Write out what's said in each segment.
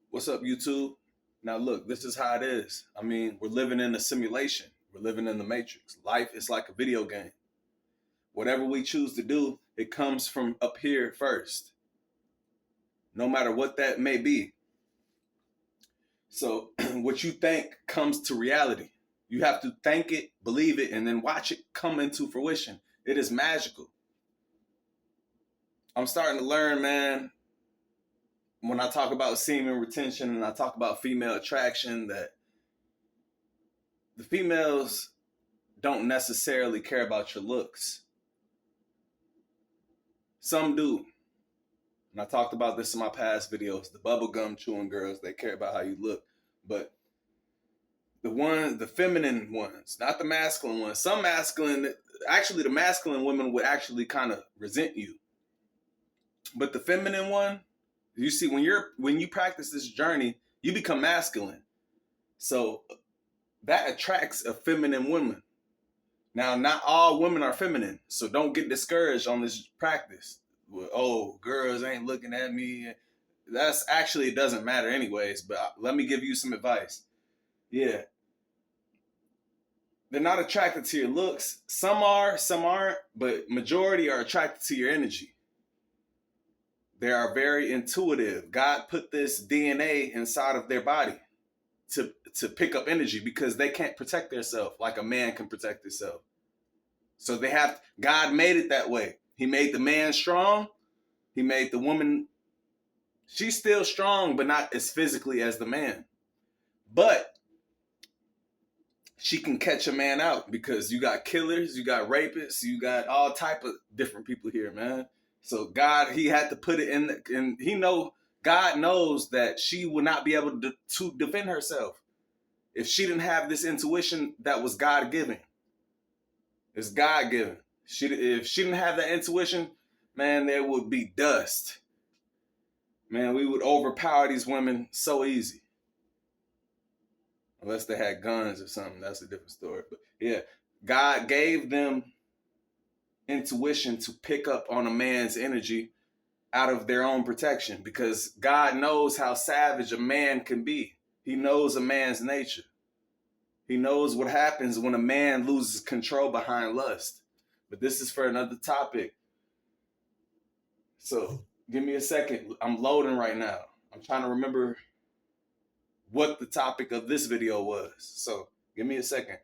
What's up, YouTube? Now, look, this is how it is. I mean, we're living in a simulation, we're living in the matrix. Life is like a video game. Whatever we choose to do, it comes from up here first, no matter what that may be. So, what you think comes to reality. You have to think it, believe it, and then watch it come into fruition. It is magical. I'm starting to learn, man, when I talk about semen retention and I talk about female attraction, that the females don't necessarily care about your looks. Some do. And I talked about this in my past videos. The bubblegum chewing girls, they care about how you look. But the feminine ones, not the masculine ones. Some masculine, actually the masculine women would actually kind of resent you. But the feminine one, you see, when you practice this journey, you become masculine. So that attracts a feminine woman. Now, not all women are feminine, so don't get discouraged on this practice. Oh, girls ain't looking at me. That's actually, it doesn't matter anyways, but let me give you some advice. Yeah. They're not attracted to your looks. Some are, some aren't, but majority are attracted to your energy. They are very intuitive. God put this DNA inside of their body to pick up energy because they can't protect themselves like a man can protect himself. So God made it that way. He made the man strong. He made the woman, she's still strong, but not as physically as the man. But she can catch a man out because you got killers, you got rapists, you got all type of different people here, man. So God, he had to put it in, and God knows that she would not be able to defend herself if she didn't have this intuition that was God-given. It's God-given. If she didn't have that intuition, man, there would be dust. Man, we would overpower these women so easy. Unless they had guns or something, that's a different story. But yeah, God gave them intuition to pick up on a man's energy out of their own protection because God knows how savage a man can be. He knows a man's nature. He knows what happens when a man loses control behind lust. But this is for another topic. So give me a second. I'm loading right now. I'm trying to remember what the topic of this video was. So give me a second.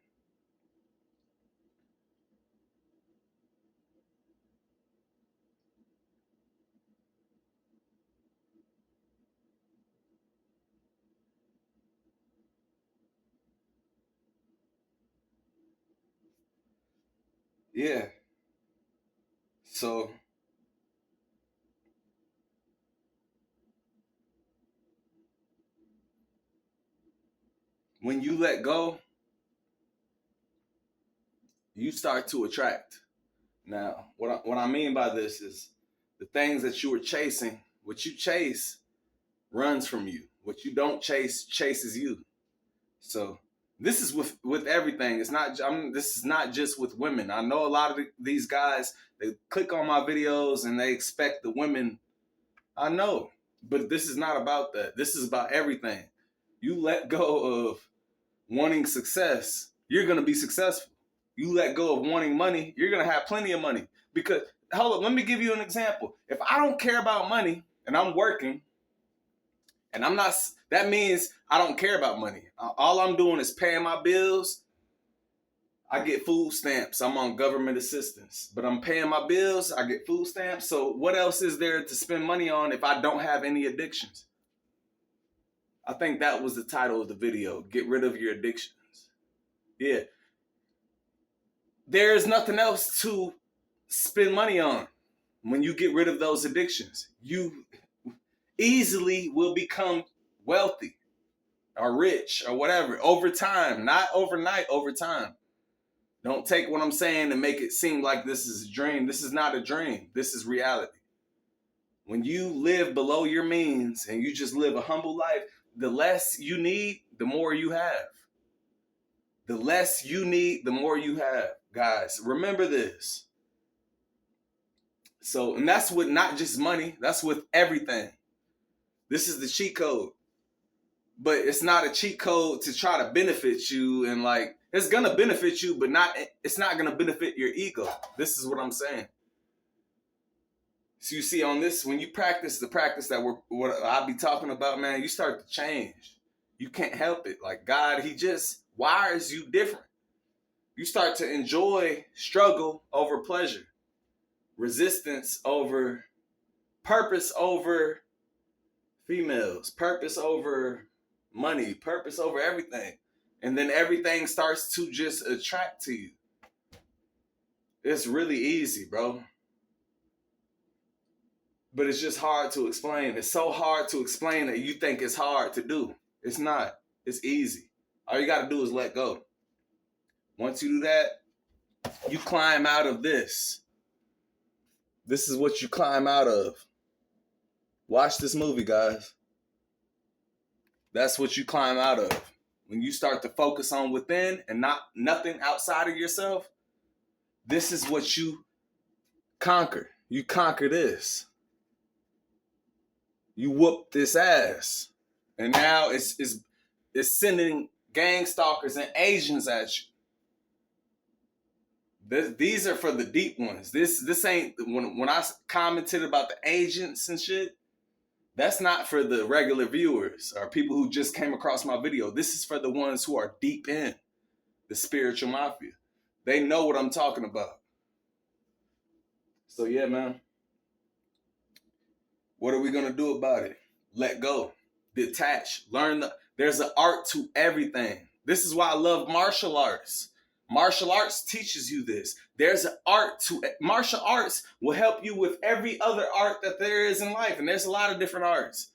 Yeah. So when you let go, you start to attract. Now, what I mean by this is the things that you were chasing, what you chase runs from you. What you don't chase chases you. So this is with everything. This is not just with women. I know a lot of these guys, they click on my videos and they expect the women. I know, but this is not about that. This is about everything. You let go of wanting success, you're going to be successful. You let go of wanting money, you're going to have plenty of money. Because, hold up, let me give you an example. If I don't care about money and I'm working, and I'm not, that means I don't care about money. All I'm doing is paying my bills. I get food stamps. I'm on government assistance, but I'm paying my bills. I get food stamps. So what else is there to spend money on if I don't have any addictions? I think that was the title of the video. Get rid of your addictions. Yeah. There's nothing else to spend money on when you get rid of those addictions. You easily will become wealthy or rich or whatever over time, not overnight, over time. Don't take what I'm saying and make it seem like this is a dream. This is not a dream. This is reality. When you live below your means and you just live a humble life, the less you need, the more you have. The less you need, the more you have. Guys, remember this. So, and that's with not just money, that's with everything. This is the cheat code. but it's not a cheat code to try to benefit you. And like, it's gonna benefit you, but it's not gonna benefit your ego. This is what I'm saying. So you see, on this, when you practice the practice that what I be talking about, man, you start to change. You can't help it. Like God, He just wires you different. You start to enjoy struggle over pleasure, resistance over purpose, over females, purpose over money, purpose over everything. And then everything starts to just attract to you. It's really easy, bro. But it's just hard to explain. It's so hard to explain that you think it's hard to do. It's not. It's easy. All you got to do is let go. Once you do that, you climb out of this. This is what you climb out of. Watch this movie, guys. That's what you climb out of. When you start to focus on within and nothing outside of yourself, this is what you conquer. You conquer this. You whoop this ass. And now it's sending gang stalkers and agents at you. These are for the deep ones. This ain't, when I commented about the agents and shit, that's not for the regular viewers or people who just came across my video. This is for the ones who are deep in the spiritual mafia. They know what I'm talking about. So yeah, man. What are we going to do about it? Let go. Detach. Learn. There's an art to everything. This is why I love martial arts. Martial arts teaches you this. There's an art to it. Martial arts will help you with every other art that there is in life. And there's a lot of different arts.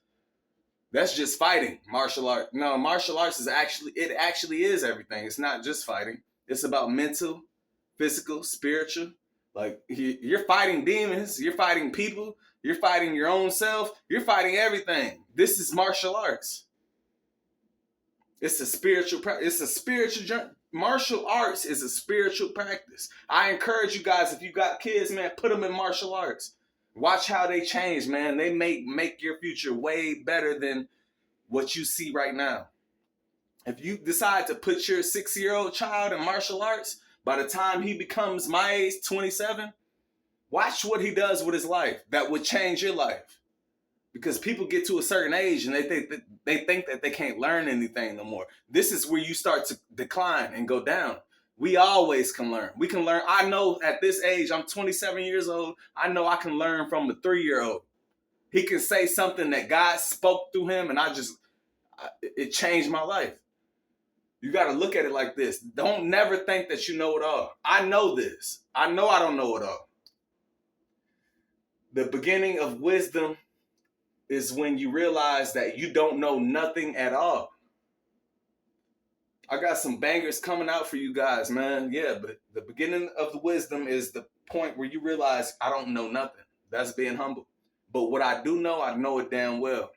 That's just fighting. Martial art. No, martial arts is actually is everything. It's not just fighting. It's about mental, physical, spiritual. Like you're fighting demons. You're fighting people. You're fighting your own self. You're fighting everything. This is martial arts. It's a spiritual practice. It's a spiritual journey. Martial arts is a spiritual practice. I encourage you guys, if you got kids, man, put them in martial arts. Watch how they change, man. They make your future way better than what you see right now. If you decide to put your 6-year-old child in martial arts, by the time he becomes my age, 27, watch what he does with his life. That would change your life. Because people get to a certain age and they think that they can't learn anything no more. This is where you start to decline and go down. We always can learn. We can learn. I know at this age, I'm 27 years old. I know I can learn from a 3-year-old. He can say something that God spoke through him and it changed my life. You got to look at it like this. Don't never think that you know it all. I know this. I know I don't know it all. The beginning of wisdom is when you realize that you don't know nothing at all. I got some bangers coming out for you guys, man. Yeah, but the beginning of the wisdom is the point where you realize I don't know nothing. That's being humble. But what I do know, I know it damn well.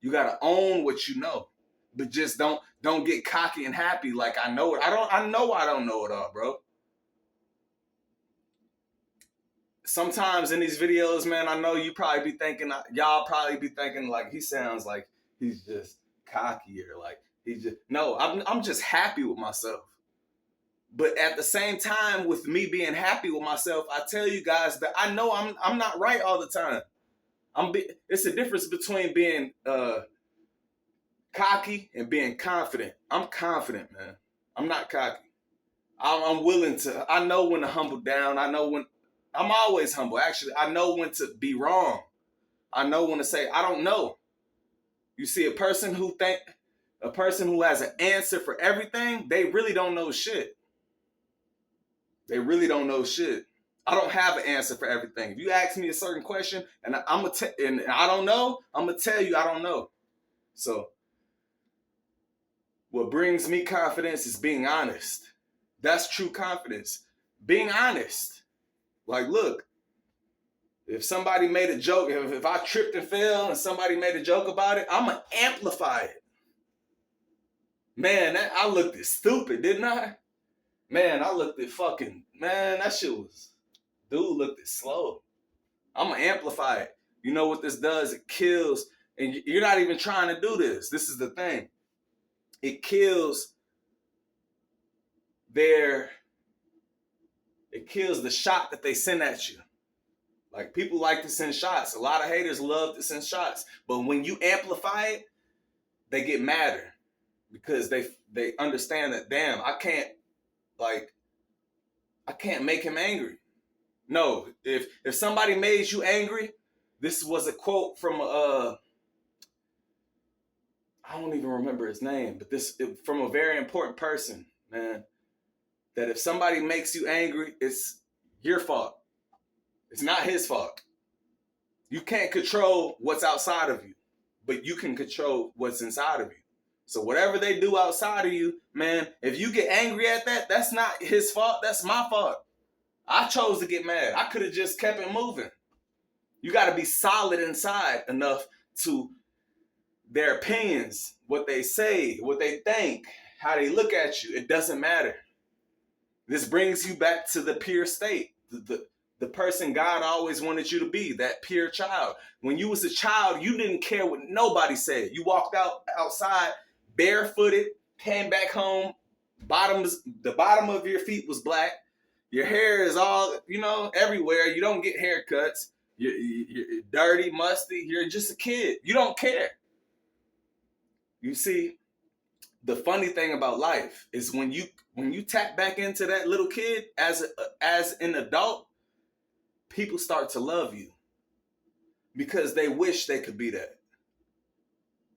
You got to own what you know. But just don't get cocky and happy like I know it. I know I don't know it all, bro. Sometimes in these videos, man, I know y'all probably be thinking like he sounds like he's just cocky or like no, I'm just happy with myself. But at the same time, with me being happy with myself, I tell you guys that I know I'm not right all the time. It's a difference between being cocky and being confident. I'm confident, man. I'm not cocky. I'm willing to. I know when to humble down. I know when. I'm always humble. Actually, I know when to be wrong. I know when to say, I don't know. You see, a person who has an answer for everything, they really don't know shit. They really don't know shit. I don't have an answer for everything. If you ask me a certain question and I don't know, I'm going to tell you I don't know. So what brings me confidence is being honest. That's true confidence. Being honest. Like, look, if somebody made a joke, if I tripped and fell and somebody made a joke about it, I'm going to amplify it. Man, I looked it stupid, didn't I? Man, I looked it that shit was, dude looked it slow. I'm going to amplify it. You know what this does? It kills And you're not even trying to do this. This is the thing. It kills the shot that they send at you. Like, people like to send shots. A lot of haters love to send shots. But when you amplify it, they get madder because they understand that, damn, I can't make him angry. No, if somebody made you angry, this was a quote from I don't even remember his name, but from a very important person, man. That if somebody makes you angry, it's your fault. It's not his fault. You can't control what's outside of you, but you can control what's inside of you. So whatever they do outside of you, man, if you get angry at that, that's not his fault. That's my fault. I chose to get mad. I could have just kept it moving. You got to be solid inside enough to their opinions, what they say, what they think, how they look at you. It doesn't matter. This brings you back to the pure state, the person God always wanted you to be, that pure child. When you was a child, you didn't care what nobody said. You walked outside barefooted, came back home, the bottom of your feet was black. Your hair is all, everywhere. You don't get haircuts. You're dirty, musty. You're just a kid. You don't care. You see, the funny thing about life is when you tap back into that little kid as an adult, people start to love you because they wish they could be that.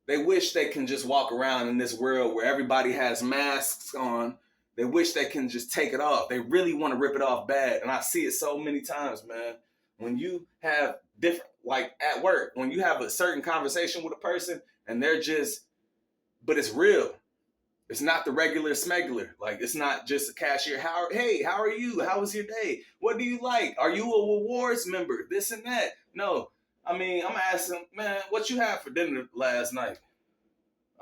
They wish they can just walk around in this world where everybody has masks on. They wish they can just take it off. They really want to rip it off bad. And I see it so many times, man. When you have different, like at work, when you have a certain conversation with a person and but it's real. It's not the regular smuggler. Like, it's not just a cashier. Hey, how are you? How was your day? What do you like? Are you a rewards member? This and that. No. I mean, I'm asking, man, what you had for dinner last night?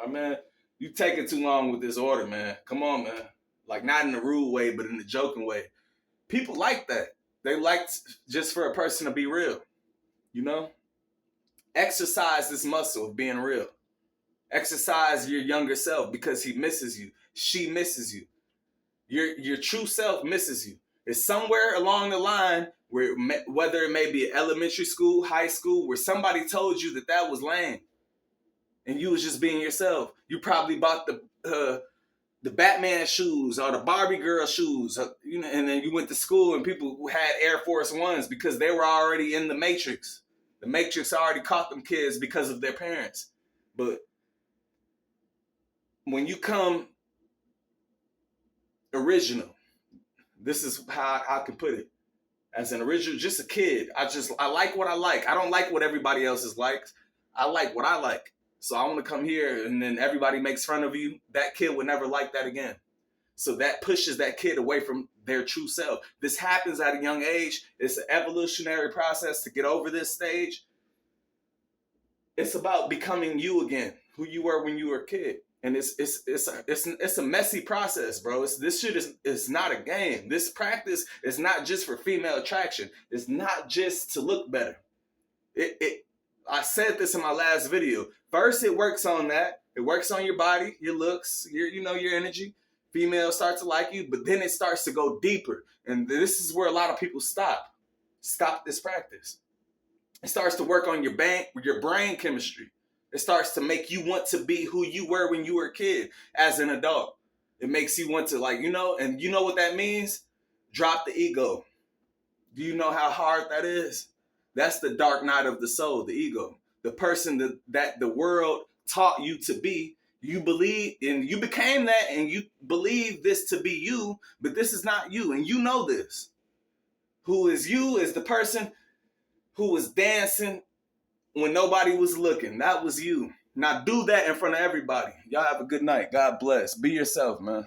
Man, you taking too long with this order, man. Come on, man. Like, not in a rude way, but in a joking way. People like that. They like just for a person to be real. Exercise this muscle of being real. Exercise your younger self because he misses you. She misses you. Your true self misses you. It's somewhere along the line where, whether it may be elementary school, high school, where somebody told you that was lame, and you was just being yourself. You probably bought the Batman shoes or the Barbie girl shoes, and then you went to school and people who had Air Force Ones because they were already in the Matrix. The Matrix already caught them kids because of their parents. But when you come original, this is how I can put it. As an original, just a kid. I like what I like. I don't like what everybody else likes. I like what I like. So I want to come here and then everybody makes fun of you. That kid would never like that again. So that pushes that kid away from their true self. This happens at a young age. It's an evolutionary process to get over this stage. It's about becoming you again, who you were when you were a kid. And it's a messy process, bro. This shit is not a game. This practice is not just for female attraction. It's not just to look better. I said this in my last video. First, it works on that. It works on your body, your looks, your energy. Females start to like you, but then it starts to go deeper. And this is where a lot of people stop this practice. It starts to work on your brain chemistry. It starts to make you want to be who you were when you were a kid as an adult. It makes you want to and you know what that means? Drop the ego. Do you know how hard that is? That's the dark night of the soul, the ego. The person that the world taught you to be. You believe, and you became that, and you believe this to be you, but this is not you, and you know this. Who is you is the person who was dancing when nobody was looking. That was you. Now do that in front of everybody. Y'all have a good night. God bless. Be yourself, man.